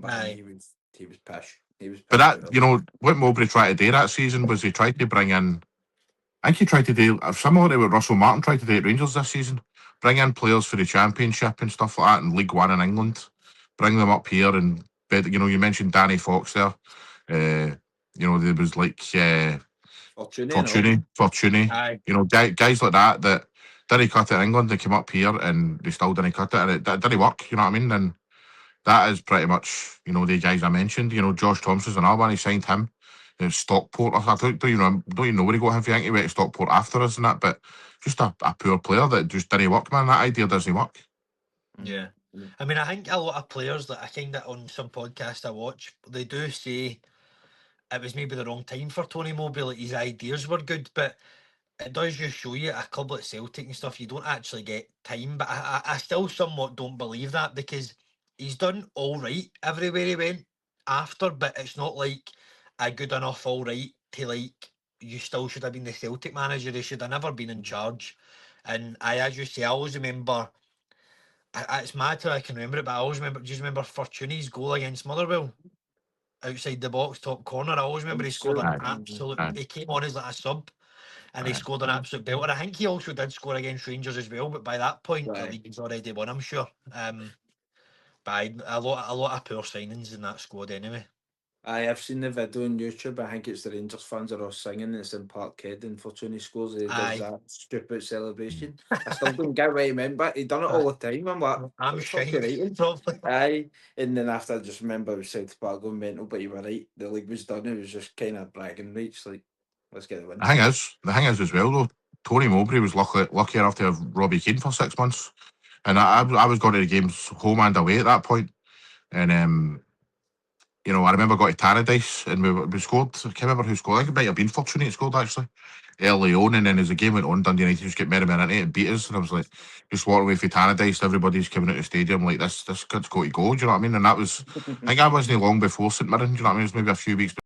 bang, he was pish. But that, what Mowbray tried to do that season was he tried to bring in, I think he tried to do similar to what Russell Martin tried to do at Rangers this season, bring in players for the Championship and stuff like that in League One in England, bring them up here and, you mentioned Danny Fox there. There was like Fortuny. Aye. Guys like that didn't cut it in England, they came up here and they still didn't cut it, and it didn't work, you know what I mean? And that is pretty much, the guys I mentioned. Josh Thompson's another one, he signed him. Stockport, I don't even know where he got him for. I think he went to Stockport after us and that, but just a poor player that just didn't work, man. That idea doesn't work. Yeah. I mean, I think a lot of players that I kind of on some podcast I watch, they do say it was maybe the wrong time for Tony Mowbray, like his ideas were good, but it does just show you a club like Celtic and stuff, you don't actually get time. But I still somewhat don't believe that, because he's done all right everywhere he went after, but it's not like a good enough all right to like, you still should have been the Celtic manager, he should have never been in charge. And as you say, I always remember, it's mad how I can remember it, but I always remember, do you remember Fortuny's goal against Motherwell? Outside the box, top corner. I always remember he scored an absolute, he came on as like a sub, and he scored an absolute belter. I think he also did score against Rangers as well, but by that point the league's already won, I'm sure. But a lot of poor signings in that squad anyway. I've seen the video on YouTube. I think it's the Rangers fans are all singing. It's in Parkhead and Fortuny scores. He does that stupid celebration. I still don't get what he meant, but he done it all the time. I'm like, I'm shaking. Probably. Aye. And then after, I just remember it was South Park going mental, but you were right. The league was done. It was just kind of bragging rights, like, let's get the win. The thing is as well, though, Tony Mowbray was lucky enough to have Robbie Keane for 6 months. And I was going to the games home and away at that point. And, I remember going to Tannadice and we scored. I can't remember who scored. I think it might have been Fortuny that scored, actually, early on. And then as the game went on, Dundee United just get merry into it and beat us. And I was like, just walking away from Tannadice, everybody's coming out of the stadium like, this kid's got to go. Do you know what I mean? And that was, I think I wasn't long before St Mirren. Do you know what I mean? It was maybe a few weeks